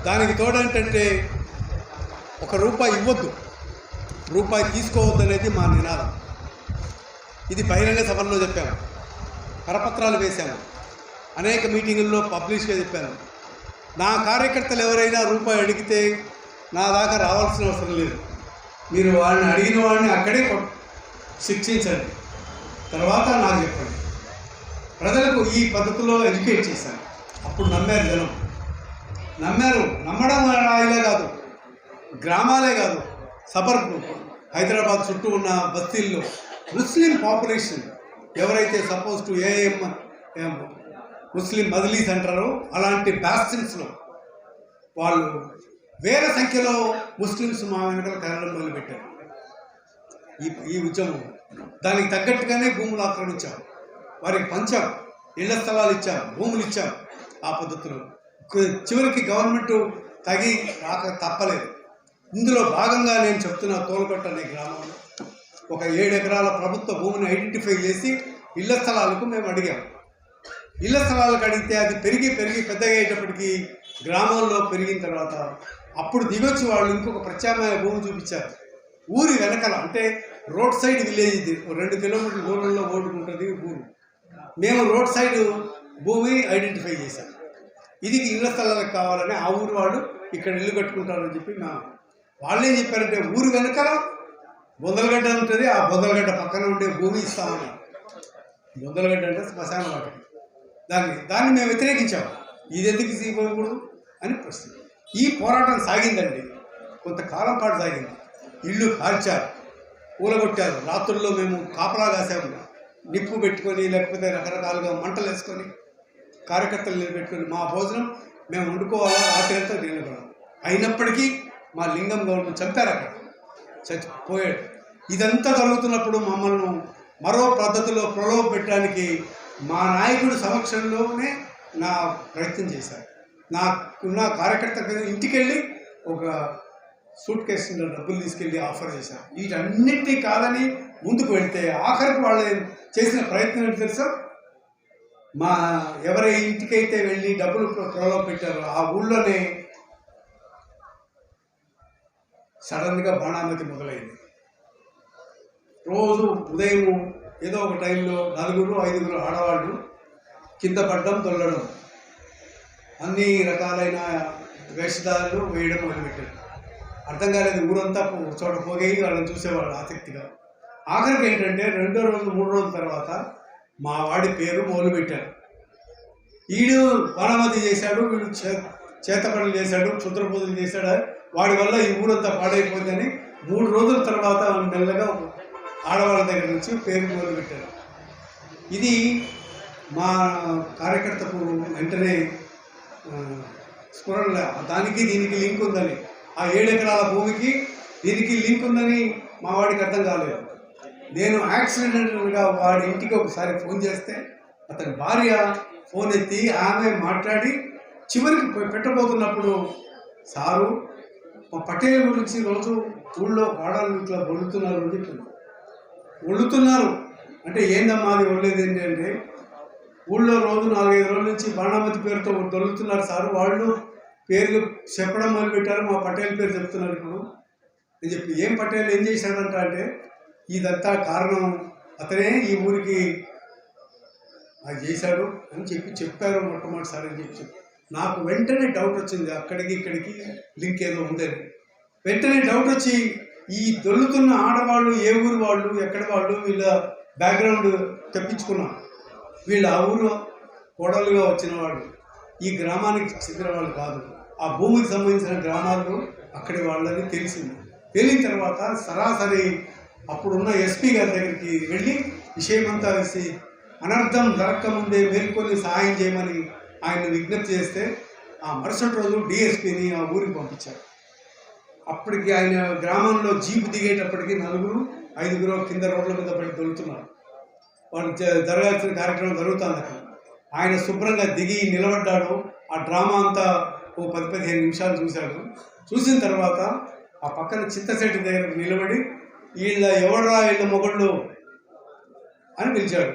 దానికి తోడంటే ఒక రూపాయి ఇవ్వద్దు, రూపాయి తీసుకోవద్దు అనేది మా నినాదం. ఇది బహిరంగ సభల్లో చెప్పాము, కరపత్రాలు వేశాము, అనేక మీటింగుల్లో పబ్లిష్గా చెప్పాను. నా కార్యకర్తలు ఎవరైనా రూపాయి అడిగితే నా దాకా రావాల్సిన అవసరం లేదు. మీరు వాళ్ళని అడిగిన వాడిని అక్కడే శిక్షించండి, తర్వాత నాకు చెప్పండి. ప్రజలకు ఈ పద్ధతిలో ఎడ్యుకేట్ చేశాను. అప్పుడు నమ్మారు జనం, నమ్మారు. నమ్మడం ఇలా కాదు, గ్రామాలే కాదు, సబర్బ్ హైదరాబాద్ చుట్టూ ఉన్న బస్తీల్లో ముస్లిం పాపులేషన్ ఎవరైతే సపోజ్ టు ఏఎం ముస్లిం మజిలీస్ అంటారో అలాంటి బ్యాస్టిన్స్లో వాళ్ళు వేల సంఖ్యలో ముస్లిమ్స్ మా వెనకాల కలడం మొదలుపెట్టారు. ఈ ఉద్యమం దానికి తగ్గట్టుగానే భూములు ఆక్రమించాం, వారికి పంచాం, ఇళ్ల స్థలాలు ఇచ్చాం, భూములు ఇచ్చాం. ఆ పద్ధతిలో చివరికి గవర్నమెంట్ తగి రాక తప్పలేదు. ఇందులో భాగంగా నేను చెప్తున్న తోలుగొట్ట అనే గ్రామంలో ఒక 7 ఎకరాల ప్రభుత్వ భూమిని ఐడెంటిఫై చేసి ఇళ్ల స్థలాలకు మేము అడిగాము. ఇళ్ల స్థలాలకు అడిగితే అది పెరిగి పెద్దగా అయ్యేటప్పటికీ గ్రామంలో పెరిగిన తర్వాత అప్పుడు దిగొచ్చి వాళ్ళు ఇంకొక ప్రత్యామ్నాయ భూమి చూపించారు. ఊరి వెనకల, అంటే రోడ్ సైడ్ విలేజ్, ఇది 2 కిలోమీటర్ల దూరంలో ఓడుకుంటుంది ఊరు. మేము రోడ్ సైడ్ భూమి ఐడెంటిఫై చేశాం. ఇది ఇళ్ల స్థలాలకు కావాలని ఆ ఊరు వాళ్ళు ఇక్కడ ఇల్లు కట్టుకుంటారని చెప్పి వాళ్ళు ఏం చెప్పారంటే ఊరు వెనకాల బొందలగడ్డ ఉంటుంది, ఆ బొందలగడ్డ పక్కన ఉండే భూమి ఇస్తామని. బొందలగడ్డ అంటే శ్మశాన వాటికి. దాన్ని మేము వ్యతిరేకించాము. ఇది ఎందుకు ఇవ్వకూడదు అని ప్రశ్న. ఈ పోరాటం సాగిందండి, కొంతకాలం పాటు సాగింది. ఇళ్ళు కాల్చారు, కూలగొట్టారు. రాత్రుల్లో మేము కాపలా కాసాము, నిప్పు పెట్టుకొని లేకపోతే రకరకాలుగా మంటలు వేసుకొని కార్యకర్తలు నిలబెట్టుకొని మా భోజనం మేము వండుకోవాలా, రాత్రి అంతా నిలబడాలి. అయినప్పటికీ మా లింగం గవర్నమెంట్ చంపారు, అక్కడ చచ్చిపోయాడు. ఇదంతా జరుగుతున్నప్పుడు మమ్మల్ని మరో పద్ధతిలో ప్రలోభ పెట్టడానికి మా నాయకుడి సమక్షంలోనే నా ప్రయత్నం చేశారు. నాకున్న కార్యకర్త ఇంటికి వెళ్ళి ఒక సూట్ కేసులో డబ్బులు తీసుకెళ్ళి ఆఫర్ చేశారు. వీటన్నిటినీ కాదని ముందుకు వెళ్తే ఆఖరికి వాళ్ళు చేసిన ప్రయత్నం ఏంటి తెలుసా? మా ఎవరి ఇంటికైతే వెళ్ళి డబ్బులు ప్రలోభ పెట్టారో ఆ ఊళ్ళోనే సడన్గా బాణామతి మొదలైంది. రోజు ఉదయం ఏదో ఒక టైంలో 4-5 ఆడవాళ్ళు కింద పడ్డం, తొల్లడం, అన్ని రకాలైన వేషధారాలు వేయడం మొదలుపెట్టారు. అర్థం కాలేదు. ఊరంతా చోట పోగేయి వాళ్ళని చూసేవాళ్ళు ఆసక్తిగా. ఆఖరికి ఏంటంటే 2వ రోజు 3 రోజుల తర్వాత మా వాడి పేరు మొదలుపెట్టారు. వీడు బాణామతి చేశాడు, వీడు చేత పనులు చేశాడు, క్షుద్ర పూజలు చేశాడు, వాడి వల్ల ఈ ఊరంతా పాడైపోయిందని 3 రోజుల తర్వాత మెల్లగా ఆడవాళ్ళ దగ్గర నుంచి పేరు మొదలుపెట్టారు. ఇది మా కార్యకర్తకు వెంటనే స్ఫురణ, దానికి దీనికి లింక్ ఉందని, ఆ 7 ఎకరాల భూమికి దీనికి లింక్ ఉందని మా వాడికి అర్థం కాలేదు. నేను యాక్సిడెంటల్గా వాడి ఇంటికి ఒకసారి ఫోన్ చేస్తే అతని భార్య ఫోన్ ఎత్తి ఆమె మాట్లాడి చివరికి పెట్టబోతున్నప్పుడు, సారు మా పటేల్ గురించి రోజు ఊళ్ళో వాడాలు ఇట్లా వండుతున్నారు అని చెప్పింది. వండుతున్నారు అంటే ఏందమ్మా అది వండేది ఏంటంటే, ఊళ్ళో రోజు 4-5 రోజుల నుంచి బాణామతి పేరుతో దొరుకుతున్నారు సార్, వాళ్ళు పేర్లు చెప్పడం మొదలుపెట్టారు, మా పటేల్ పేరు చెప్తున్నారు ఇప్పుడు అని చెప్పి. ఏం పటేల్ ఏం చేశాడంట అంటే, ఇదంతా కారణం అతనే ఈ ఊరికి అది చేశాడు అని చెప్పారు మొట్టమొదటిసారి అని చెప్పి. నాకు వెంటనే డౌట్ వచ్చింది, అక్కడికి ఇక్కడికి లింక్ ఏదో ఉందని. వెంటనే డౌట్ వచ్చి ఈ దొల్లుతున్న ఆడవాళ్ళు ఏ ఊరు వాళ్ళు, ఎక్కడ వాళ్ళు, వీళ్ళ బ్యాక్గ్రౌండ్ తెప్పించుకున్నాం. వీళ్ళు ఆ ఊరు కోడలుగా వచ్చిన వాళ్ళు, ఈ గ్రామానికి చెందిన వాళ్ళు కాదు, ఆ భూమికి సంబంధించిన గ్రామాలు అక్కడి వాళ్ళని తెలిసింది. తెలిసిన తర్వాత సరాసరి అప్పుడున్న ఎస్పీ గారి దగ్గరికి వెళ్ళి విషయమంతా వేసి అనర్థం జరగకముందే మేల్కొని సహాయం చేయమని ఆయన విజ్ఞప్తి చేస్తే ఆ మరుసటి రోజు డిఎస్పీని ఆ ఊరికి పంపించారు. అప్పటికి ఆయన గ్రామంలో జీపు దిగేటప్పటికి 4-5 కింద రోడ్ల మీద పడి దొరుకుతున్నారు. వాళ్ళు జరగాల్సిన కార్యక్రమం జరుగుతుంది అక్కడ. ఆయన శుభ్రంగా దిగి నిలబడ్డాడు. ఆ డ్రామా అంతా ఓ 10-15 నిమిషాలు చూశాడు. చూసిన తర్వాత ఆ పక్కన చింతశెట్టి దగ్గర నిలబడి ఎవరా వీళ్ళ మొగుళ్ళు అని పిలిచాడు.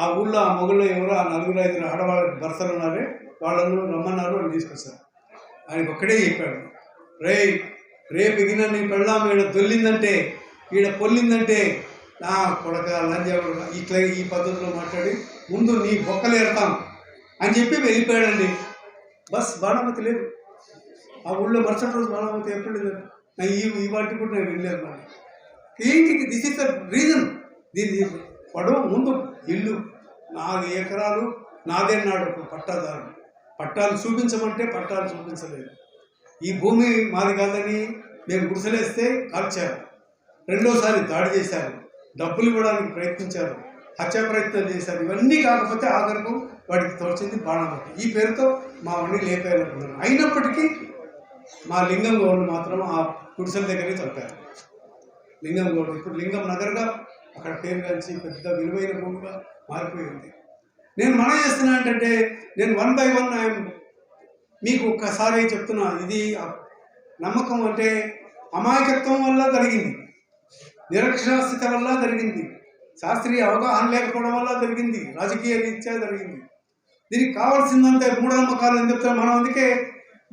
ఆ ఊళ్ళో ఆ మొగుళ్ళు ఎవరో ఆ 4-5 ఆడవాళ్ళ భర్తలు ఉన్నారే వాళ్ళను రమ్మన్నారు, అని తీసుకొచ్చారు. ఆయనకు ఒక్కడే చెప్పాడు, రేపు ఎగిన నీ పెళ్ళాం ఈడ దొల్లిందంటే, ఈడ పొల్లిందంటే నా కొడక లంజాడు ఇట్లా ఈ పద్ధతిలో మాట్లాడి ముందు నీ బొక్కలు ఎడతాం అని చెప్పి వెళ్ళిపోయాడండి. బస్ బాణామతి లేదు ఆ ఊళ్ళో. మరుసటి రోజు బాణామతి ఎప్పుడు లేదు. ఈ వాటికి కూడా నేను వెళ్ళాను. మరి ఏంటి దిస్ ఇస్ ద రీజన్. దీన్ని వాడు ముందు ఇల్లు 4 ఎకరాలు నాదేన్నాడు పట్టాదారు. పట్టాలు చూపించమంటే పట్టాలు చూపించలేదు. ఈ భూమి మాది కాదని మేము గుడిసెలేస్తే కాల్చారు. రెండోసారి దాడి చేశారు, డబ్బులు ఇవ్వడానికి ప్రయత్నించారు, హత్యా ప్రయత్నాలు చేశారు. ఇవన్నీ కాకపోతే ఆఖరకు వాడికి తోచింది బాణామతి. ఈ పేరుతో మా వాడిని లేపేయాలనుకున్నాను. అయినప్పటికీ మా లింగం గౌడ్ని మాత్రం ఆ గుడిసెల దగ్గరే చంపారు. లింగం గౌడ్ ఇప్పుడు లింగం నగర్గా అక్కడ పేరు కలిసి పెద్ద విలువైన భూమిగా మారిపోయింది. నేను మనం చేస్తున్నా ఏంటంటే, నేను 1 by 1 మీకు ఒక్కసారి చెప్తున్నా. ఇది నమ్మకం అంటే అమాయకత్వం వల్ల జరిగింది, నిరక్షరాస్యత వల్ల జరిగింది, శాస్త్రీయ అవగాహన లేకపోవడం వల్ల జరిగింది, రాజకీయ రీత్యా జరిగింది. దీనికి కావాల్సిందంటే మూఢనమ్మకాలు అని చెప్తాను. అందుకే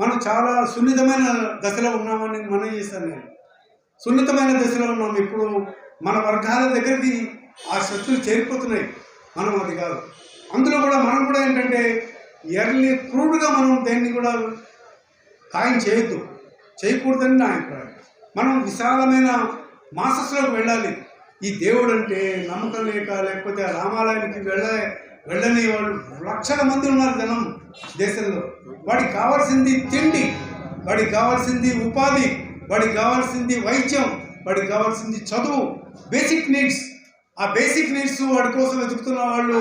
మనం చాలా సున్నితమైన దశలో ఉన్నామని మనం చేశాను. నేను సున్నితమైన దశలో ఉన్నాము. ఇప్పుడు మన వర్గాల దగ్గరికి ఆ శక్తులు చేరిపోతున్నాయి. మనం అది కాదు. అందులో కూడా మనం కూడా ఏంటంటే ఎర్లీ క్రూడ్గా మనం దేన్ని కూడా ఖాయం చేయకూడదని నా అభిప్రాయం. మనం విశాలమైన మాసస్లోకి వెళ్ళాలి. ఈ దేవుడు అంటే నమ్మకం లేకపోతే ఆ రామాలయానికి వెళ్ళని వాళ్ళు లక్షల మంది ఉన్నారు జనం దేశంలో. వాడికి కావాల్సింది తిండి, వాడికి కావాల్సింది ఉపాధి, వాడికి కావాల్సింది వైద్యం, వాడికి కావాల్సింది చదువు, బేసిక్ నీడ్స్. ఆ బేసిక్ నీడ్స్ వాడి కోసం వెతుకుతున్న వాళ్ళు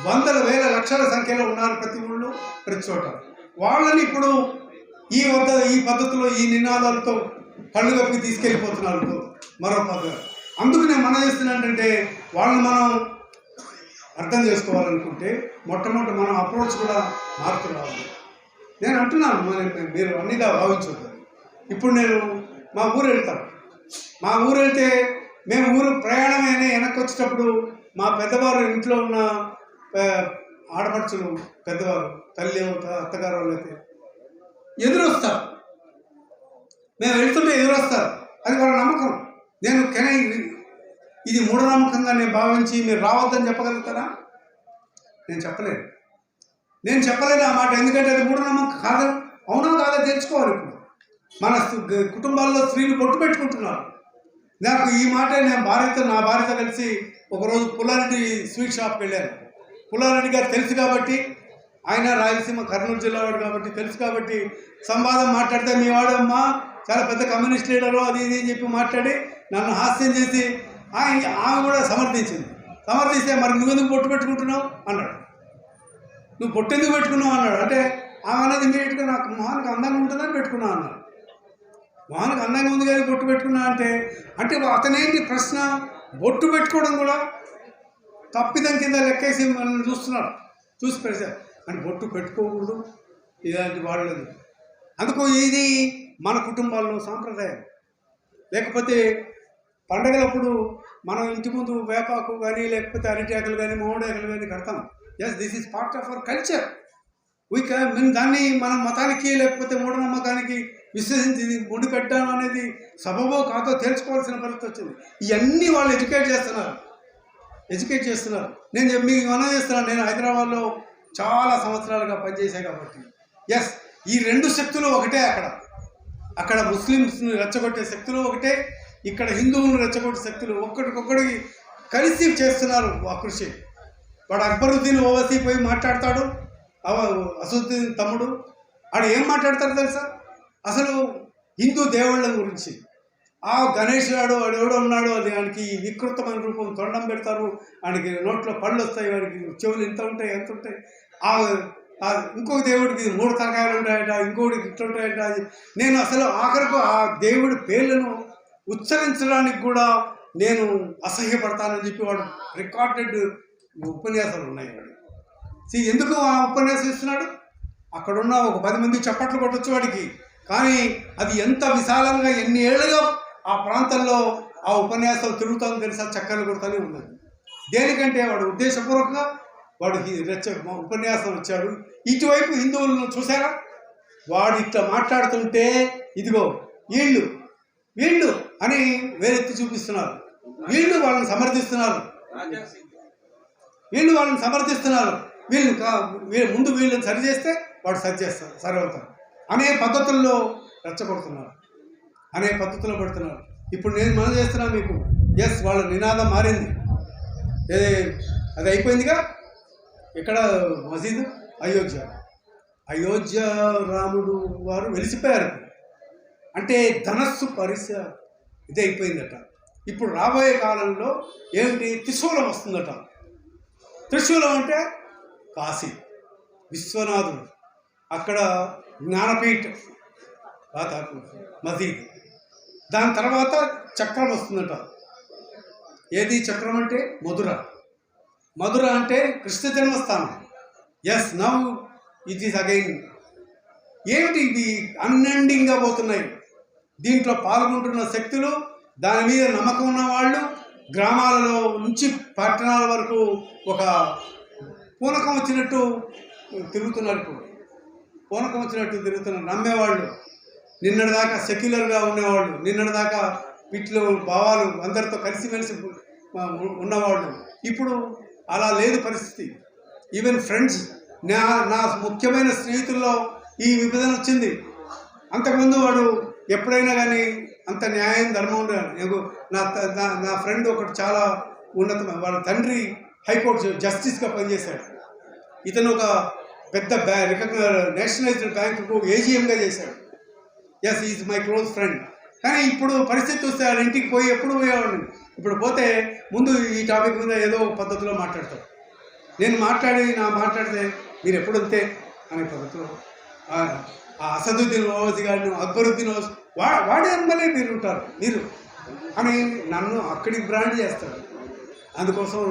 వందల వేల లక్షల సంఖ్యలో ఉన్నారు ప్రతి ఊళ్ళో, ప్రతి చోట. వాళ్ళని ఇప్పుడు ఈ పద్ధతిలో ఈ నినాదాలతో కళ్ళు కప్పి తీసుకెళ్ళిపోతున్నారు మరో పద్ధతి. అందుకు నేను మనం చేస్తున్నట్టంటే వాళ్ళని మనం అర్థం చేసుకోవాలనుకుంటే మొట్టమొదటి మనం అప్రోచ్ కూడా మారుతూ రావాలి. నేను అంటున్నాను, మీరు అన్నిగా భావించవద్దు. ఇప్పుడు నేను మా ఊరు వెళ్తే మేము ఊరు ప్రయాణమైన వెనక్కి వచ్చేటప్పుడు మా పెద్దవారు ఇంట్లో ఉన్న ఆడపడుచులు, పెద్దవారు, తల్లి అత్తగారు వాళ్ళు అయితే ఎదురొస్తారు. మేము వెళ్తుంటే ఎదురొస్తారు. అది వాళ్ళ నమ్మకం. ఇది మూఢనమ్మకంగా నేను భావించి మీరు రావద్దని చెప్పగలుగుతారా? నేను చెప్పలేను ఆ మాట. ఎందుకంటే అది మూఢనమ్మకం కాదు. అవునా కాదా తెలుసుకోవాలి. ఇప్పుడు మన కుటుంబాల్లో స్త్రీలు బొట్టు పెట్టుకుంటున్నారు. నాకు ఈ మాట నా భార్యతో కలిసి ఒకరోజు పుల్లారెడ్డి స్వీట్ షాప్కి వెళ్ళాను. పుల్లారెడ్డి గారు తెలుసు కాబట్టి, ఆయన రాయలసీమ కర్నూలు జిల్లా వాడు కాబట్టి తెలుసు కాబట్టి సంవాదం మాట్లాడితే మీ వాడమ్మా చాలా పెద్ద కమ్యూనిస్ట్ లీడరు అది ఇది అని చెప్పి మాట్లాడి నన్ను హాస్యం చేసి ఆమె కూడా సమర్థిస్తే మరి నువ్వెందుకు బొట్టు పెట్టుకుంటున్నావు అన్నాడు. నువ్వు బొట్టు ఎందుకు పెట్టుకున్నావు అన్నాడు. అంటే ఆమె అనేది ఇమీడియట్గా నాకు మొహానికి అందంగా ఉంటుందని పెట్టుకున్నావు అన్నాడు. మొహానికి అందంగా ఉంది కానీ బొట్టు పెట్టుకున్నా అంటే అతనేంటి ప్రశ్న? బొట్టు పెట్టుకోవడం కూడా తప్పిదం కింద లెక్కేసి మనం చూసి పెడతారు అని. బొట్టు పెట్టుకోకూడదు ఇలాంటి వాళ్ళు. అందుకు ఇది మన కుటుంబాల్లో సాంప్రదాయం. లేకపోతే పండగలప్పుడు మనం ఇంటి ముందు వేపాకు కానీ లేకపోతే అరటిఆకులు కానీ మామిడాకులు కానీ కడతాం. Yes, this is part of our culture. దాన్ని మనం మతానికి లేకపోతే మూఢనమ్మకానికి విశ్వసించి ముడి పెట్టడం అనేది సబబో కాదో తెలుసుకోవాల్సిన పరిస్థితి వచ్చింది. ఇవన్నీ వాళ్ళు ఎడ్యుకేట్ చేస్తున్నారు. నేను మీకు మనం చేస్తున్నాను. నేను హైదరాబాద్లో చాలా సంవత్సరాలుగా పనిచేశాను కాబట్టి ఎస్, ఈ 2 శక్తులు ఒకటే. అక్కడ ముస్లిమ్స్ని రెచ్చగొట్టే శక్తులు ఒకటే, ఇక్కడ హిందువులను రెచ్చగొట్టే శక్తులు ఒక్కడికొక్కడికి కలిసి చేస్తున్నారు ఆ కృషి. వాడు అక్బరుద్దీన్ ఓవైసీ పోయి మాట్లాడతాడు, అసదుద్దీన్ తమ్ముడు ఆడు ఏం మాట్లాడతారు తెలుసా? అసలు హిందూ దేవుళ్ళ గురించి. ఆ గణేష్ గాడు వాడు ఎవడో ఉన్నాడు, అది వాడికి వికృతమైన రూపం, తొండం పెడతారు, వాడికి నోట్లో పళ్ళు వస్తాయి, వాడికి చెవులు ఎంత ఉంటాయి ఎంత ఉంటాయి. ఇంకొక దేవుడికి 3 తలకాయలు ఉంటాయట, ఇంకోటికి ఇట్లా ఉంటాయట. నేను అసలు ఆఖరకు ఆ దేవుడి పేర్లను ఉచ్చరించడానికి కూడా నేను అసహ్యపడతానని చెప్పి వాడు రికార్డెడ్ ఉపన్యాసాలు ఉన్నాయి. వాడు ఎందుకు ఆ ఉపన్యాసం ఇస్తున్నాడు? అక్కడున్న ఒక 10 మంది చప్పట్లు కొట్టచ్చు వాడికి. కానీ అది ఎంత విశాలంగా ఎన్ని ఏళ్ళుగా ఆ ప్రాంతంలో ఆ ఉపన్యాసాలు తిరుగుతామో తెలుసా, చక్కర్లు కొడుతూనే ఉన్నది. దేనికంటే వాడు ఉద్దేశపూర్వకంగా వాడు ఉపన్యాసం వచ్చాడు. ఇటువైపు హిందువులను చూసారా, వాడు ఇట్లా మాట్లాడుతుంటే ఇదిగో వీళ్ళు వీళ్ళు అని వేరెత్తి చూపిస్తున్నారు, వీళ్ళు వాళ్ళని సమర్థిస్తున్నారు, వీళ్ళు వాళ్ళని సమర్థిస్తున్నారు, వీళ్ళు ముందు వీళ్ళని సరి చేస్తే వాడు సరి చేస్తారు, సరి అవుతారు అనే పద్ధతుల్లో రెచ్చగొడుతున్నారు, అనే పద్ధతుల్లో పెడుతున్నారు. ఇప్పుడు నేను మనం చేస్తున్నా మీకు, ఎస్ వాళ్ళ నినాదం మారింది, అది అయిపోయిందిగా. ఇక్కడ మసీదు అయోధ్య, అయోధ్య రాముడు వారు వెలిసిపోయారు. అంటే ధనస్సు ఇదే అయిపోయిందట. ఇప్పుడు రాబోయే కాలంలో ఏమిటి, త్రిశూలం వస్తుందట. త్రిశూలం అంటే కాశీ విశ్వనాథుడు, అక్కడ జ్ఞానపీఠ మసీద్, దాని తర్వాత చక్రం వస్తుందట. ఏది చక్రం అంటే మధుర అంటే కృష్ణ జన్మస్థానం. Yes, now it is again. ఏమిటి ఇవి అన్ఎండింగ్గా పోతున్నాయి. దీంట్లో పాల్గొంటున్న శక్తులు, దాని మీద నమ్మకం ఉన్న వాళ్ళు, గ్రామాలలో నుంచి పట్టణాల వరకు ఒక పూనకం వచ్చినట్టు తిరుగుతున్నారు. ఇప్పుడు పూనకం వచ్చినట్టు తిరుగుతున్నారు నమ్మేవాళ్ళు. నిన్నటిదాకా సెక్యులర్గా ఉండేవాళ్ళు, నిన్నటిదాకా వీటిలో భావాలు అందరితో కలిసిమెలిసి ఉన్నవాళ్ళు, ఇప్పుడు అలా లేదు పరిస్థితి. ఈవెన్ ఫ్రెండ్స్, నా ముఖ్యమైన స్నేహితుల్లో ఈ విభజన వచ్చింది. అంతకుముందు వాడు ఎప్పుడైనా కానీ అంత న్యాయం ధర్మం ఉండేది. నా ఫ్రెండ్ ఒకటి చాలా ఉన్నతమైన, వాళ్ళ తండ్రి హైకోర్టు జస్టిస్గా పనిచేశాడు. ఇతను ఒక పెద్ద నేషనలైజ్డ్ బ్యాంకుకు ఏజీఎంగా చేశాడు. Yes, is my close friend. కానీ ఇప్పుడు పరిస్థితి వస్తే వాళ్ళ ఇంటికి పోయి ఎప్పుడు పోయేవాడిని. ఇప్పుడు పోతే ముందు ఈ టాపిక్ మీద ఏదో పద్ధతిలో మాట్లాడతాడు. నేను మాట్లాడితే మీరు ఎప్పుడంతే అనే పద్ధతిలో ఆ అసదుద్దీన్ ఓవైసీ గారిని, అక్బరుద్దీన్ ఓవైసీ వాడే అమ్మలే మీరు ఉంటారు మీరు అని నన్ను అక్కడికి బ్రాండ్ చేస్తాడు. అందుకోసం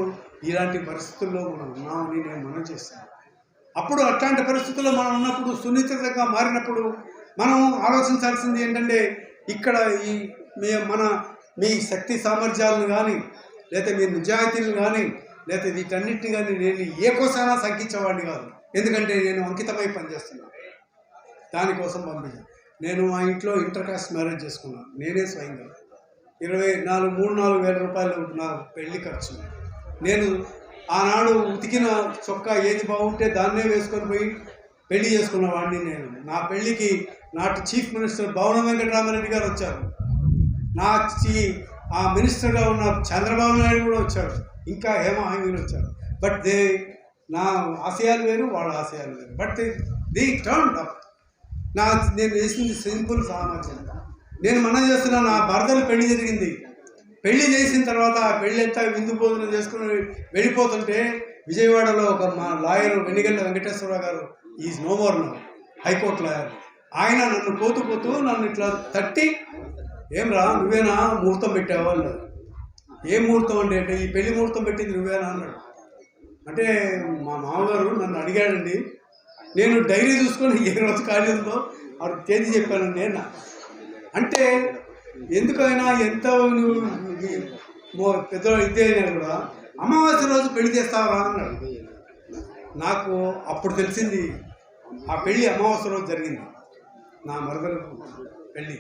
ఇలాంటి పరిస్థితుల్లో మనం ఉన్నామని నేను మనం చేస్తాను. అప్పుడు అట్లాంటి పరిస్థితుల్లో మనం ఉన్నప్పుడు, సున్నితంగా మారినప్పుడు మనం ఆలోచించాల్సింది ఏంటంటే, ఇక్కడ మీ శక్తి సామర్థ్యాలను కానీ, లేకపోతే మీ నిజాయితీలను కానీ, లేకపోతే వీటన్నిటిని కానీ నేను ఏ కోసానా శంకించేవాడిని కాదు. ఎందుకంటే నేను అంకితమై పనిచేస్తున్నాను. దానికోసం పంపించాను. నేను మా ఇంట్లో ఇంటర్ కాస్ట్ మ్యారేజ్ చేసుకున్నాను. నేనే స్వయంగా 3-4 వేల రూపాయలు నా పెళ్లి ఖర్చు. నేను ఆనాడు ఉతికిన చొక్కా ఏది బాగుంటే దాన్నే వేసుకొని పోయి పెళ్లి చేసుకున్న వాడిని నేను. నా పెళ్లికి నాటి చీఫ్ మినిస్టర్ భవన వెంకటరామారెడ్డి గారు వచ్చారు. ఆ మినిస్టర్గా ఉన్న చంద్రబాబు నాయుడు కూడా వచ్చారు. ఇంకా హేమహామీలు వచ్చారు. బట్ నా ఆశయాలు వేరు, వాళ్ళ ఆశయాలు వేరు. But they turn up. నేను చేసింది సింపుల్ సామర్థ్యం. నేను మనం చేస్తున్నా, నా భర్తలు పెళ్లి జరిగింది. పెళ్లి చేసిన తర్వాత ఆ పెళ్లి ఎంత విందు భోజనం చేసుకుని వెళ్ళిపోతుంటే, విజయవాడలో ఒక మా లాయరు వెనిగండ్ల వెంకటేశ్వరరావు గారు, is no more now, high court lawyer, ఆయన నన్ను పోతూ నన్ను ఇట్లా తట్టి, ఏం రా నువ్వేనా ముహూర్తం పెట్టావా అన్నాడు. ఏం ముహూర్తం అంటే ఈ పెళ్లి ముహూర్తం పెట్టింది నువ్వేనా అన్నాడు. అంటే మా మామగారు నన్ను అడిగాడండి. నేను డైరీ చూసుకొని ఏ రోజు ఖాళీ ఉందో ఆవిడ తేదీ చెప్పాను నేను. అంటే ఎందుకైనా ఎంత నువ్వు పెద్ద ఇదే అయినా కూడా అమావాస్య రోజు పెళ్లి చేస్తావా అన్నాడు. నాకు అప్పుడు తెలిసింది, ఆ పెళ్ళి అమావాస్య రోజు జరిగింది. నా మరదలకు పెళ్ళి,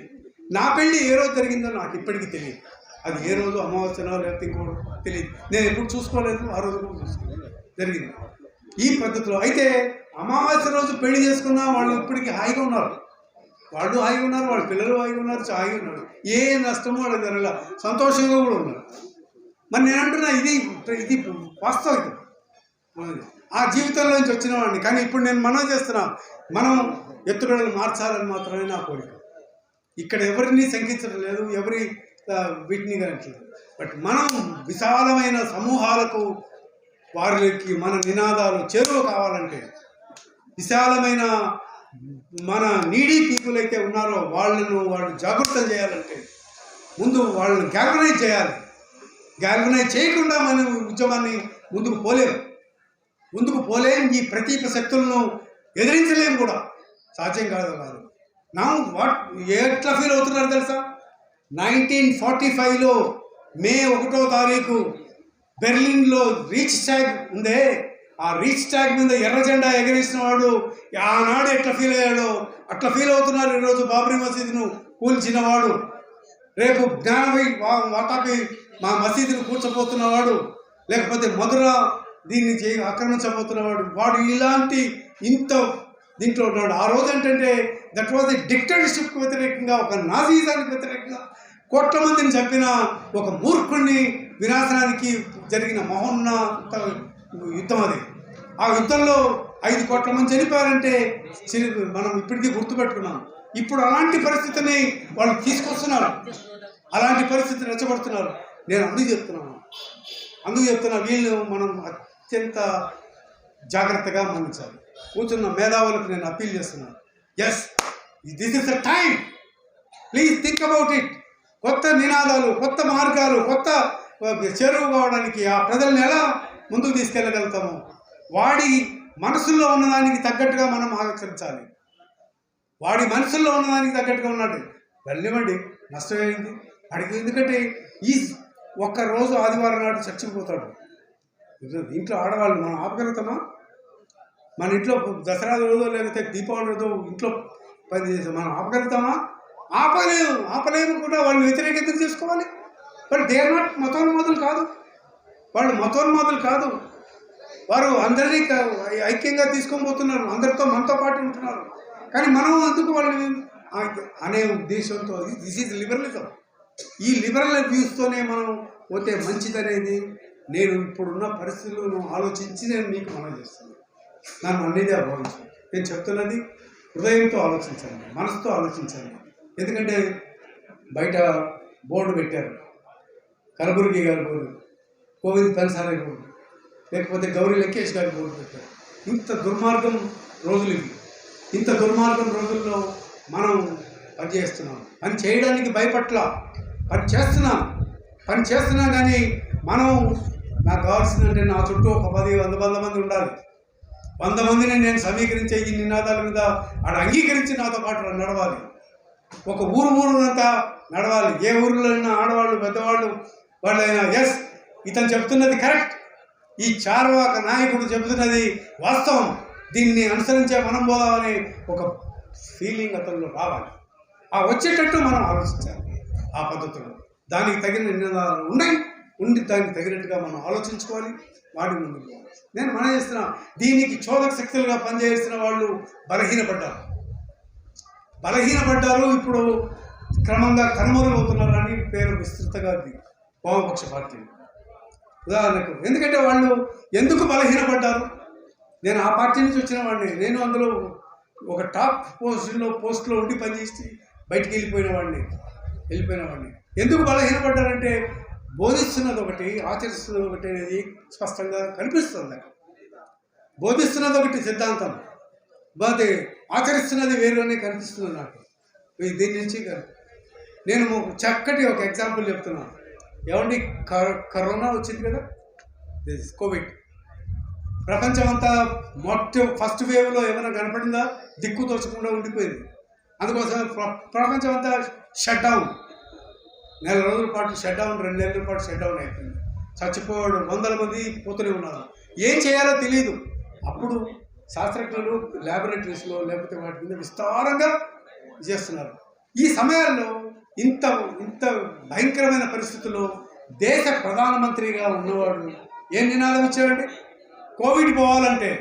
నా పెళ్ళి ఏ రోజు జరిగిందో నాకు ఇప్పటికీ తెలియదు. అది ఏ రోజు అమావాస్యనో లేకపోతే ఇంకోటి తెలియదు. నేను ఎప్పుడు చూసుకోలేదు, ఆ రోజు కూడా చూసుకోలేదు. జరిగింది ఈ పద్ధతిలో. అయితే అమావాస్య రోజు పెళ్లి చేసుకున్న వాళ్ళు ఇప్పటికీ హాయిగా ఉన్నారు. వాళ్ళు హాయిగా ఉన్నారు, వాళ్ళ పిల్లలు హాయిగా ఉన్నారు, హాయిగా ఉన్నారు. ఏ నష్టమో వాళ్ళకి జరగల, సంతోషంగా కూడా ఉన్నారు. మరి నేను అంటున్నా, ఇది వాస్తవికత. ఆ జీవితంలో నుంచి వచ్చిన వాడిని. కానీ ఇప్పుడు నేను మనం చేస్తున్నా, మనం ఎత్తుగడలు మార్చాలని మాత్రమే నా కోరిక. ఇక్కడ ఎవరిని శంకించడం లేదు, ఎవరి వీటిని కానట్లేదు. బట్ మనం విశాలమైన సమూహాలకు, వారికి మన నినాదాలు చేరువ కావాలంటే, విశాలమైన మన నీడీ పీపుల్ అయితే ఉన్నారో వాళ్ళు జాగృతం చేయాలంటే ముందు వాళ్ళని గ్యాల్వనైజ్ చేయాలి. గ్యాల్వనైజ్ చేయకుండా మనం ఉద్యమాన్ని ముందుకు పోలేం. ఈ ప్రతీప శక్తులను ఎదిరించలేము కూడా, సాధ్యం కాదు. నా ఎట్లా ఫీల్ అవుతున్నారు తెలుసా? 1945లో మే 1వ తారీఖు బెర్లిన్లో రీచ్ స్టాగ్ ఉందే, ఆ రీచ్ ట్యాగ్ మీద ఎర్ర జెండా ఎగరేసిన వాడు ఆనాడు ఎట్లా ఫీల్ అయ్యాడో అట్లా ఫీల్ అవుతున్నారు ఈరోజు బాబ్రీ మసీదును కూల్చిన వాడు. రేపు జ్ఞానమై వాతాపి మా మసీదును కూర్చోబోతున్నవాడు, లేకపోతే మధుర దీన్ని ఆక్రమించబోతున్నవాడు, వాడు ఇలాంటి ఇంత దీంట్లో ఉన్నాడు. ఆ రోజు ఏంటంటే దట్ వాజ్ ది డిక్టేటర్షిప్కి వ్యతిరేకంగా, ఒక నాజీజానికి వ్యతిరేకంగా కోట్ల మందిని చంపిన ఒక మూర్ఖుడిని వినాశనానికి జరిగిన మహోన్నత యుద్ధం అది. ఆ యుద్ధంలో 5 కోట్ల మంది చనిపోయారంటే మనం ఇప్పటికీ గుర్తుపెట్టుకున్నాం. ఇప్పుడు అలాంటి పరిస్థితిని వాళ్ళు తీసుకొస్తున్నారు, అలాంటి పరిస్థితిని రెచ్చగొడుతున్నారు. నేను అందుకు చెప్తున్నా వీళ్ళు మనం అత్యంత జాగ్రత్తగా మన్నించాలి. కూర్చున్న మేధావులకు నేను అప్పీల్ చేస్తున్నాను. Yes, this is the time, please think about it. కొత్త నినాదాలు, కొత్త మార్గాలు, కొత్త చేరువు కావడానికి ఆ ప్రజల్ని ఎలా ముందుకు తీసుకెళ్ళగలుగుతాము, వాడి మనసుల్లో ఉన్నదానికి తగ్గట్టుగా మనం ఆచరించాలి. వాడి మనసుల్లో ఉన్నదానికి తగ్గట్టుగా ఉన్నాడు వెళ్ళివ్వండి, నష్టమైంది వాడికి. ఎందుకంటే ఈ ఒక్కరోజు ఆదివారం నాడు చర్చికి పోతాడు. ఇంట్లో ఆడవాళ్ళు మనం ఆపగలుగుతామా? మన ఇంట్లో దసరా రోజు లేకపోతే దీపావళి రోజు ఇంట్లో పని చేసి మనం ఆపగలుగుతామా? ఆపలేము కూడా. వాళ్ళని వ్యతిరేకత చేసుకోవాలి. బట్ దే ఆర్ నాట్ మతోన్మాదులు కాదు, వాళ్ళు మతోన్మాదులు కాదు. వారు అందరినీ ఐక్యంగా తీసుకొని పోతున్నారు, అందరితో మనతో పాటు ఉంటున్నారు. కానీ మనం ఎందుకు వాళ్ళని అనే ఉద్దేశంతో, దిస్ ఈజ్ లిబరలిజం. ఈ లిబరల్ వ్యూస్తోనే మనం పోతే మంచిదనేది నేను ఇప్పుడున్న పరిస్థితులను ఆలోచించి నేను మీకు మనం చేస్తున్నాను. నన్ను అనేది భావించాను. నేను చెప్తున్నది హృదయంతో ఆలోచించండి, మనసుతో ఆలోచించండి. ఎందుకంటే బయట బోర్డు పెట్టారు, కలబుర్గి గారి బోర్డు, కోవింద్ పెన్సారే బోర్డు, లేకపోతే గౌరీ లంకేష్ గారి బోర్డు పెట్టారు. ఇంత దుర్మార్గం రోజులు ఇవి. ఇంత దుర్మార్గం రోజుల్లో మనం పనిచేస్తున్నాం. పని చేయడానికి భయపట్ల పని చేస్తున్నాం కానీ మనం నాకు కావాల్సిందంటే నా చుట్టూ ఒక 10-100 మంది ఉండాలి. 100 మందిని నేను సమీకరించే ఈ నినాదాల మీద ఆడ అంగీకరించి నాతో పాటు నడవాలి. ఒక ఊరునంతా నడవాలి. ఏ ఊరిలో అయినా ఆడవాళ్ళు పెద్దవాళ్ళు వాళ్ళైనా ఎస్ ఇతను చెప్తున్నది కరెక్ట్, ఈ చార్వాక నాయకుడు చెబుతున్నది వాస్తవం, దీన్ని అనుసరించే మనం పోదామని ఒక ఫీలింగ్ అతనిలో రావాలి. ఆ వచ్చేటట్టు మనం ఆలోచించాలి. ఆ పద్ధతులు దానికి తగిన నినాదాలు ఉండి దానికి తగినట్టుగా మనం ఆలోచించుకోవాలి, వాడి ముందుకు పోవాలి. నేను మనం చేస్తున్నా దీనికి చోదక శక్తులుగా పనిచేస్తున్న వాళ్ళు బలహీనపడ్డారు. ఇప్పుడు క్రమంగా కనుమరుగవుతున్నారు అని పేరు విస్తృతంగా వామపక్ష పార్టీ ఉదాహరణకు. ఎందుకంటే వాళ్ళు ఎందుకు బలహీనపడ్డారు? నేను ఆ పార్టీ నుంచి వచ్చిన వాడిని. నేను అందులో ఒక టాప్ పోస్ట్లో ఉండి పనిచేసి బయటికి వెళ్ళిపోయిన వాడిని. ఎందుకు బలహీనపడ్డారంటే బోధిస్తున్నది ఒకటి, ఆచరిస్తున్నది ఒకటి అనేది స్పష్టంగా కనిపిస్తుంది. బోధిస్తున్నది ఒకటి సిద్ధాంతం, బాగా ఆచరిస్తున్నది వేరు అని కనిపిస్తుంది నాకు. దీని నుంచి నేను చక్కటి ఒక ఎగ్జాంపుల్ చెప్తున్నాను. ఏమండి, కరోనా వచ్చింది కదా, కోవిడ్. ప్రపంచం అంతా ఫస్ట్ వేవ్లో ఏమైనా కనపడిందా? దిక్కు తోచకుండా ఉండిపోయింది. అందుకోసం ప్రపంచం అంతా షట్ డౌన్. 4 రోజుల పాటు షట్ డౌన్, 2 నెలల పాటు షట్ డౌన్ అయిపోయింది. చచ్చిపోయాడు, 100 మంది పోతూనే ఉన్నారు. ఏం చేయాలో తెలియదు. అప్పుడు శాస్త్రజ్ఞులు ల్యాబొరేటరీస్లో లేకపోతే వాటి మీద విస్తారంగా చేస్తున్నారు. ఈ సమయాల్లో ఇంత భయంకరమైన పరిస్థితుల్లో దేశ ప్రధానమంత్రిగా ఉన్నవాడు ఏం నినాదం ఇచ్చాడండి? కోవిడ్ పోవాలంటే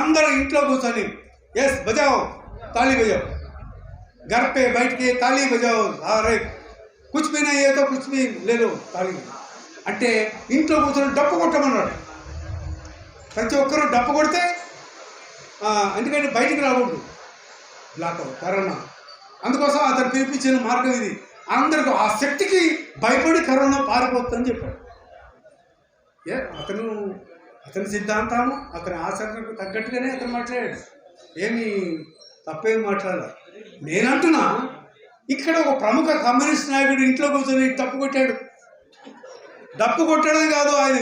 అందరూ ఇంట్లో కూర్చొని ఎస్ బజాओ, తాళీ బజాओ, घर पे बैठ के ताली बजाओ, अरे कुछ भी नहीं है तो कुछ भी ले लो ताली అంటే ఇంట్లో కూర్చొని డప్పు కొట్టమన్నాడు. ప్రతి ఒక్కరూ డప్పు కొడితే, ఎందుకంటే బయటికి రాకూడదు, బ్లాక్ అవుట్ కరోనా. అందుకోసం అతను పిలిపించిన మార్గం ఇది. అందరికీ ఆ శక్తికి భయపడి కరోనా పారిపోతుందని చెప్పాడు. అతని సిద్ధాంతం, అతని ఆచరణకు తగ్గట్టుగానే అతను మాట్లాడాడు. ఏమి తప్పేమి మాట్లాడాలి. నేనంటున్నా, ఇక్కడ ఒక ప్రముఖ కమ్యూనిస్ట్ నాయకుడు ఇంట్లో కూర్చొని డప్పు కొట్టాడు. డప్పు కొట్టడం కాదు, ఆయన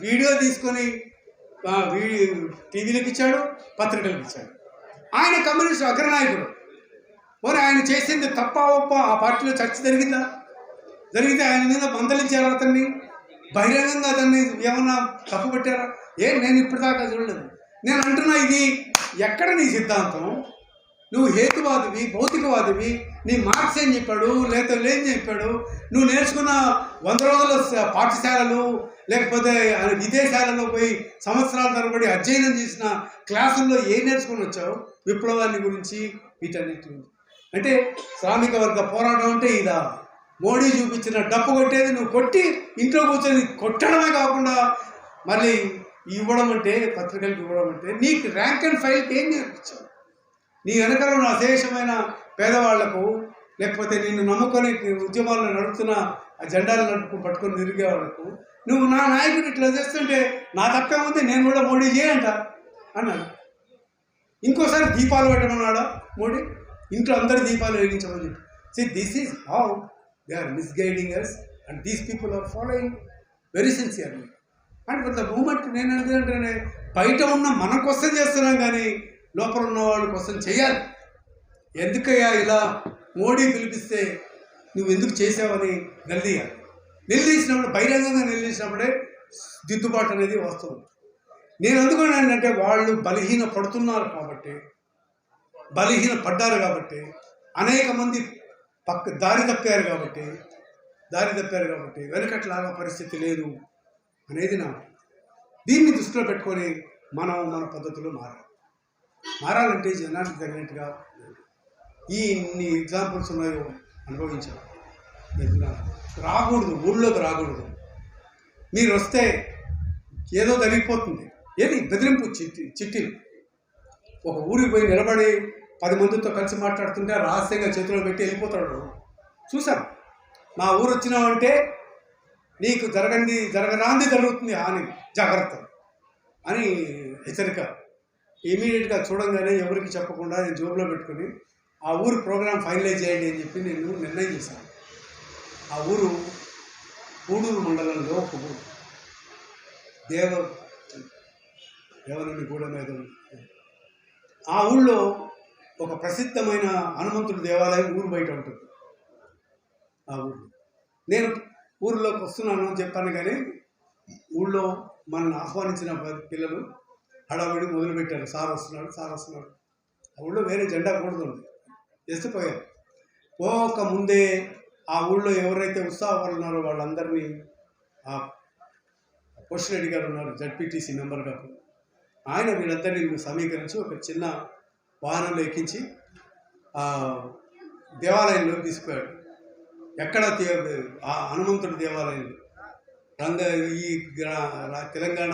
వీడియో తీసుకొని టీవీలకు ఇచ్చాడు, పత్రికలకు ఇచ్చాడు. ఆయన కమ్యూనిస్ట్ అగ్రనాయకుడు. మరి ఆయన చేసింది తప్ప ఒప్ప ఆ పార్టీలో చర్చ జరిగితే ఆయన మీద మందలించారు, అతన్ని బహిరంగంగా అతన్ని ఏమన్నా తప్పు పెట్టారా? నేను ఇప్పటిదాకా చూడలేదు. నేను అంటున్నా, ఇది ఎక్కడ నీ సిద్ధాంతం? నువ్వు హేతువాదివి, భౌతికవాదివి. నీ మార్క్స్ ఏం చెప్పాడు, లేకపోతే ఏం చెప్పాడు? నువ్వు నేర్చుకున్న 100 రోజుల పాఠశాలలు, లేకపోతే విదేశాలలో పోయి సంవత్సరాల తరబడి అధ్యయనం చేసిన క్లాసుల్లో ఏం నేర్చుకుని వచ్చావు? విప్లవాన్ని గురించి, వీటన్నిటి గురించి. అంటే శ్రామిక వర్గ పోరాటం అంటే ఇదా? మోడీ చూపించిన డప్పు కొట్టేది నువ్వు కొట్టి ఇంట్లో కూర్చొని కొట్టడమే కాకుండా మళ్ళీ ఇవ్వడం అంటే, పత్రికలకు ఇవ్వడం అంటే, నీకు ర్యాంక్ అండ్ ఫైల్కి ఏం నేర్పించావు? నీ వెనకాల ఉన్న అశేషమైన పేదవాళ్లకు, లేకపోతే నిన్ను నమ్ముకొని ఉద్యమాలను నడుపుతున్న ఆ జెండాలు పట్టుకొని తిరిగే వాళ్ళకు నువ్వు నా నాయకుడు ఇట్లా చేస్తుంటే నా తప్పే ఉంది, నేను కూడా మోడీ చేయంట అన్నాడు. ఇంకోసారి దీపాలు పెట్టమన్నాడా మోడీ? ఇంట్లో అందరు దీపాలు వెలిగించమని చెప్పి. See, this is how they are misguiding us and these people are following very sincerely. And for the moment నేను ఎందుకంటే బయట ఉన్న మన కోసం చేస్తున్నాం, కానీ లోపల ఉన్న వాళ్ళ కోసం చేయాలి. ఎందుకయ్యా ఇలా మోడీ పిలిపిస్తే నువ్వు ఎందుకు చేసావని నిలదీయాలి. నిలదీసినప్పుడు, బహిరంగంగా నిలదీసినప్పుడే దిద్దుబాటు అనేది వస్తుంది. నేను ఎందుకంటే వాళ్ళు బలహీన పడుతున్నారు కాబట్టి, బలహీన పడ్డారు కాబట్టి, అనేక మంది దారి తప్పారు కాబట్టి వెనకట్లాగా పరిస్థితి లేదు అనేది నా. దీన్ని దృష్టిలో పెట్టుకొని మన పద్ధతులు మారాలంటే జనానికి తగినట్టుగా ఈ ఇన్ని ఎగ్జాంపుల్స్ ఉన్నాయో అనుభవించాలి. రాకూడదు, ఊళ్ళోకి రాకూడదు. మీరు వస్తే ఏదో జరిగిపోతుంది. ఏది బెదిరింపు చిట్టీలు. ఒక ఊరికి పోయి నిలబడి 10 మందితో కలిసి మాట్లాడుతుంటే రహస్యంగా చేతిలో పెట్టి వెళ్ళిపోతాడు. చూసాం. మా ఊరు వచ్చినామంటే నీకు జరగరాంది జరుగుతుంది హాని, జాగ్రత్త అని హెచ్చరిక. ఇమీడియట్గా చూడంగానే ఎవరికి చెప్పకుండా నేను జోబులో పెట్టుకుని ఆ ఊరు ప్రోగ్రాం ఫైనలైజ్ చేయండి అని చెప్పి నేను నిర్ణయం చేశాను. ఆ ఊరు పూడూరు మండలంలో ఒక ఊరు, దేవనుని గూడెం మీద. ఆ ఊళ్ళో ఒక ప్రసిద్ధమైన హనుమంతుడి దేవాలయం ఊరు బయట ఉంటుంది. ఆ ఊళ్ళో నేను ఊరిలోకి వస్తున్నాను అని చెప్పాను, కానీ ఊళ్ళో మనల్ని ఆహ్వానించిన పిల్లలు హడావిడి మొదలుపెట్టారు. సార్ వస్తున్నాడు. ఆ ఊళ్ళో వేరే జెండా కూడుతుంది. ఎస్తుపోయారు. పోక ముందే ఆ ఊళ్ళో ఎవరైతే ఉత్సాహపడున్నారో వాళ్ళందరినీ ఆ పొషిరెడ్డి గారు ఉన్నారు, జడ్పీటీసీ మెంబర్ గారు, ఆయన వీళ్ళందరినీ సమీకరించి ఒక చిన్న వాహనంలో ఎక్కించి ఆ దేవాలయంలో తీసుకుపోయాడు. ఎక్కడ ఆ హనుమంతుడి దేవాలయంలో ఈ తెలంగాణ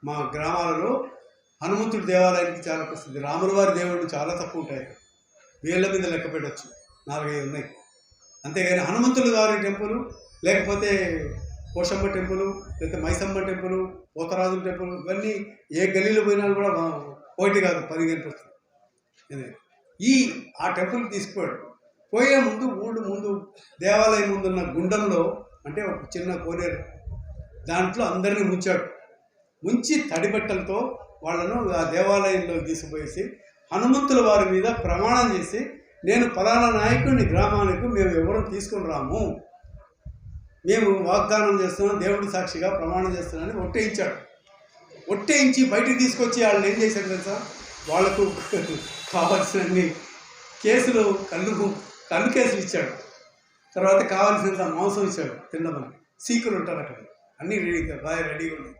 మా గ్రామాలలో హనుమంతుడి దేవాలయానికి చాలా ప్రసిద్ధి. రాముల వారి దేవుళ్ళు చాలా తక్కువ ఉంటాయి, వేళ్ళ మీద లెక్క పెట్టచ్చు, 4-5 ఉన్నాయి. అంతేగాని హనుమంతుల వారి టెంపుల్, లేకపోతే పోషమ్మ టెంపుల్, లేకపోతే మైసమ్మ టెంపుల్, పోతరాజుల టెంపుల్, ఇవన్నీ ఏ గల్లీలో పోయినా కూడా 1 కాదు 15%. ఆ టెంపుల్కి తీసుకుపోయాడు. పోయే ముందు ఊళ్ళు ముందు దేవాలయం ముందున్న గుండంలో, అంటే ఒక చిన్న కోనేరు, దాంట్లో అందరినీ ముంచి తడిబట్టలతో వాళ్ళను ఆ దేవాలయంలో తీసుకుపోయేసి హనుమంతుల వారి మీద ప్రమాణం చేసి, నేను ఫలానా నాయకుడిని గ్రామానికి మేము ఎవరూ తీసుకుని రాము, మేము వాగ్దానం చేస్తున్నాం, దేవుడి సాక్షిగా ప్రమాణం చేస్తున్నామని ఒట్టేయించి బయటికి తీసుకొచ్చి వాళ్ళని ఏం చేశారు తెలుసా? వాళ్లకు కావాల్సినన్ని కేసులు, కళ్ళు కేసులు ఇచ్చాడు. తర్వాత కావాల్సినంత మాంసం ఇచ్చాడు తిన్నమని. సీకులు ఉంటారు అక్కడ, అన్నీ రెడీగా ఉన్నాయి.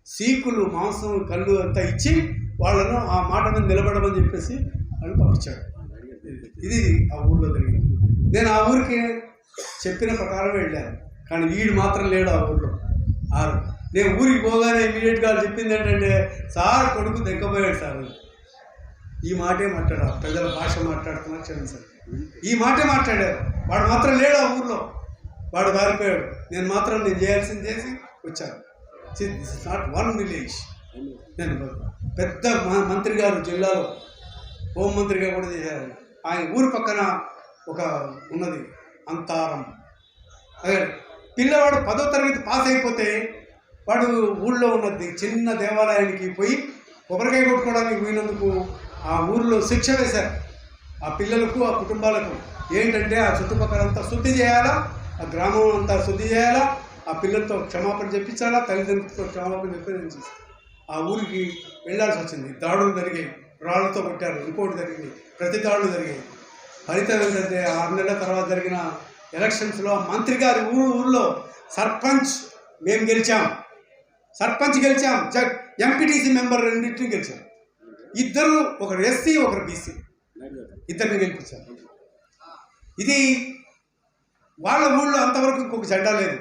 సీకులు, మాంసం, కళ్ళు అంతా ఇచ్చి వాళ్ళను ఆ మాట మీద నిలబడమని చెప్పేసి వాళ్ళు పంపించాడు. ఇది ఆ ఊళ్ళో జరిగింది. నేను ఆ ఊరికి చెప్పిన ప్రకారం వెళ్ళాను, కానీ వీడు మాత్రం లేడు ఆ ఊళ్ళో. నేను ఊరికి పోగానే ఇమీడియట్గా చెప్పింది ఏంటంటే, సార్ కొడుకు దెక్కబోయాడు సార్. ఈ మాటే మాట్లాడారు, ప్రజల భాష మాట్లాడుతున్నారు, క్షమించారు, ఈ మాటే మాట్లాడారు. వాడు మాత్రం లేడు ఆ ఊళ్ళో, వాడు పారిపోయాడు. నేను మాత్రం నేను చేయాల్సింది చేసి వచ్చాను. This is not one village. నేను పెద్ద మంత్రి గారు జిల్లాలో హోంమంత్రిగా కూడా చేశారు. ఆయన ఊరు పక్కన ఒక ఉన్నది అంతారం. అదే పిల్లవాడు 10వ తరగతి పాస్ అయిపోతే వాడు ఊళ్ళో ఉన్నది చిన్న దేవాలయానికి పోయి కొబ్బరికాయ కొట్టుకోవడానికి పోయినందుకు ఆ ఊరిలో శిక్ష వేశారు ఆ పిల్లలకు, ఆ కుటుంబాలకు. ఏంటంటే ఆ చుట్టుపక్కలంతా శుద్ధి చేయాలా, ఆ గ్రామం అంతా శుద్ధి చేయాలా, ఆ పిల్లలతో క్షమాపణ చెప్పించాలా, తల్లిదండ్రులతో క్షమాపణ చెప్పి ఆ ఊరికి వెళ్ళాల్సి వచ్చింది. దాడులు జరిగాయి, రాళ్లతో కొట్టారు, ఇంకోటి జరిగింది, ప్రతి దాడులు జరిగాయి. ఫలితం ఏంటంటే 6 నెలల తర్వాత జరిగిన ఎలక్షన్స్లో మంత్రి గారి ఊళ్ళో సర్పంచ్ మేము గెలిచాం, ఎంపీటీసీ మెంబర్ రెండింటిని గెలిచాం. ఇద్దరు, ఒకరు ఎస్సీ ఒకరు బీసీ, ఇద్దరిని గెలిపించారు. ఇది వాళ్ళ ఊళ్ళో అంతవరకు ఇంకొక జెండా లేదు.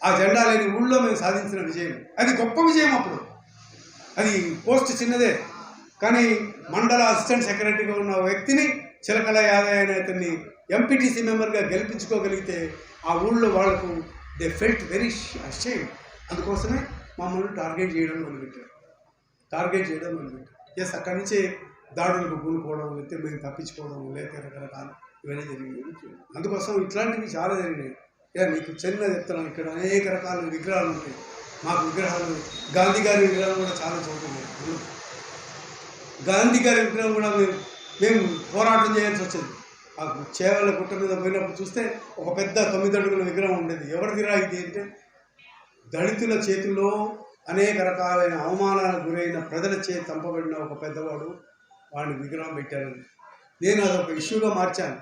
ఆ జెండా లేని ఊళ్ళో మేము సాధించిన విజయం, అది గొప్ప విజయం. అప్పుడు అది పోస్ట్ చిన్నదే, కానీ మండల అసిస్టెంట్ సెక్రటరీగా ఉన్న వ్యక్తిని చిలకల యాదయ్య అనే అతన్ని ఎంపీటీసీ మెంబర్గా గెలిపించుకోగలిగితే ఆ ఊళ్ళో వాళ్లకు దే ఫెల్ట్ వెరీ అషేమ్. అందుకోసమే మమ్మల్ని టార్గెట్ చేయడం మొదలుపెట్టారు. ఎస్, అక్కడి నుంచే దాడులకు పూనుకోవడం, లేకపోతే మేము తప్పించుకోవడం, లేకపోతే రకరకాలు ఇవన్నీ జరిగినాయి. అందుకోసం ఇట్లాంటివి చాలా జరిగినాయి. మీకు చిన్న చెప్తున్నాను, ఇక్కడ అనేక రకాల విగ్రహాలు ఉంటాయి. మాకు విగ్రహాలు, గాంధీ గారి విగ్రహం కూడా చాలా చోటు ఉన్నాయి. గాంధీ గారి విగ్రహం కూడా మేము పోరాటం చేయాల్సి వచ్చింది. ఆ చేవల గుట్ట మీద పోయినప్పుడు చూస్తే ఒక పెద్ద 9 అడుగుల విగ్రహం ఉండేది. ఎవరిదిరా ఇది అంటే, దళితుల చేతుల్లో అనేక రకాలైన అవమానాలకు గురైన ప్రజల చేతి చంపబడిన ఒక పెద్దవాడు, వాడిని విగ్రహం పెట్టారని. నేను అదొక ఇష్యూగా మార్చాను.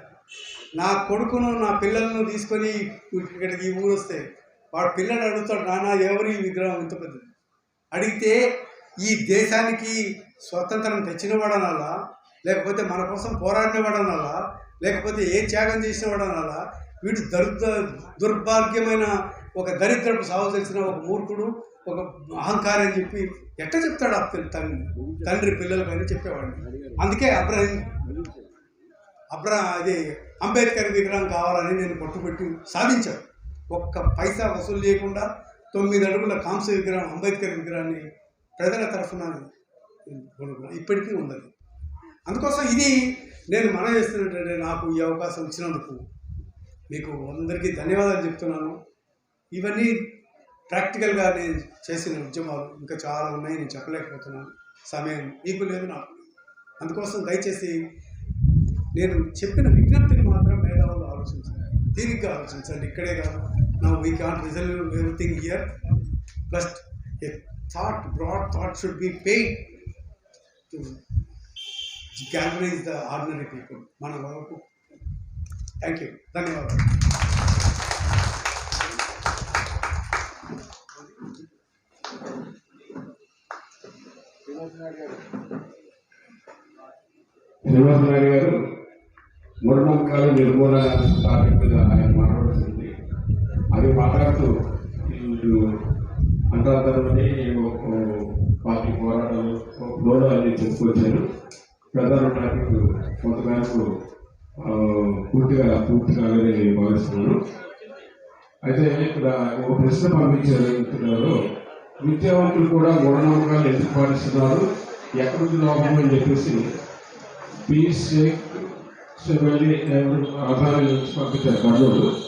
నా కొడుకును, నా పిల్లలను తీసుకొని ఇక్కడికి ఈ ఊరు వస్తే వాడు పిల్లలు అడుగుతాడు, నాన్న ఎవరి విగ్రహం ఇంత పెద్దది? అడిగితే ఈ దేశానికి స్వతంత్రం తెచ్చినవాడనల్లా, లేకపోతే మన కోసం పోరాడినవాడనల్లా, లేకపోతే ఏ త్యాగం చేసినవాడనల్లా, వీడు దుర్భాగ్యమైన ఒక దరిద్రపు సాగు తెలిసిన ఒక మూర్ఖుడు, ఒక అహంకారం అని చెప్పి ఎట్లా చెప్తాడు ఆ తండ్రి పిల్లలకు అని చెప్పేవాడిని. అందుకే అది అంబేద్కర్ విగ్రహం కావాలని నేను పట్టుబెట్టి సాధించాను. ఒక్క పైసా వసూలు చేయకుండా 9 అడుగుల కాంస్య విగ్రహం, అంబేద్కర్ విగ్రహాన్ని ప్రజల తరఫున ఇప్పటికీ ఉన్నది. అందుకోసం ఇది నేను మనం చేస్తున్నట్టు నాకు ఈ అవకాశం ఇచ్చినందుకు మీకు అందరికీ ధన్యవాదాలు చెప్తున్నాను. ఇవన్నీ ప్రాక్టికల్గా నేను చేసిన ఉద్యమాలు ఇంకా చాలా ఉన్నాయి, నేను చెప్పలేకపోతున్నాను. సమయం మీకు లేదు, నాకు. అందుకోసం దయచేసి నేను చెప్పిన విజ్ఞప్తిని మాత్రం మేధావులు ఆలోచించండి, తీరిగ్గా ఆలోచించండి. ఇక్కడే కాదు, now we can't resolve everything here, plus a broad thought should be paid to galvanize the ordinary people. మన వరకు థ్యాంక్ యూ, ధన్యవాదాలు. శ్రీనివాస నాయుడు గారు మూఢనమ్మకాల నిర్మూలన టాపిక్ మీద ఆయన మాట్లాడుతుంది. అది మాట్లాడుతూ అంతర్ధమని పార్టీ పోరాటాలు లోడు అని చెప్పుకొచ్చారు. ప్రధాన టాపిక్ కొంతమేరకు పూర్తిగా కాలేదని నేను భావిస్తున్నాను. అయితే ఇక్కడ ఒక ప్రశ్న పంపించారు, విద్యావంతులు కూడా మూఢనమ్మకాలు ఎందుకు పాటిస్తున్నారు, ఎక్కడి లోపం అని చెప్పేసి పీస్ వెళ్ళి ఆధారాలు పంపించారు కర్నూలు.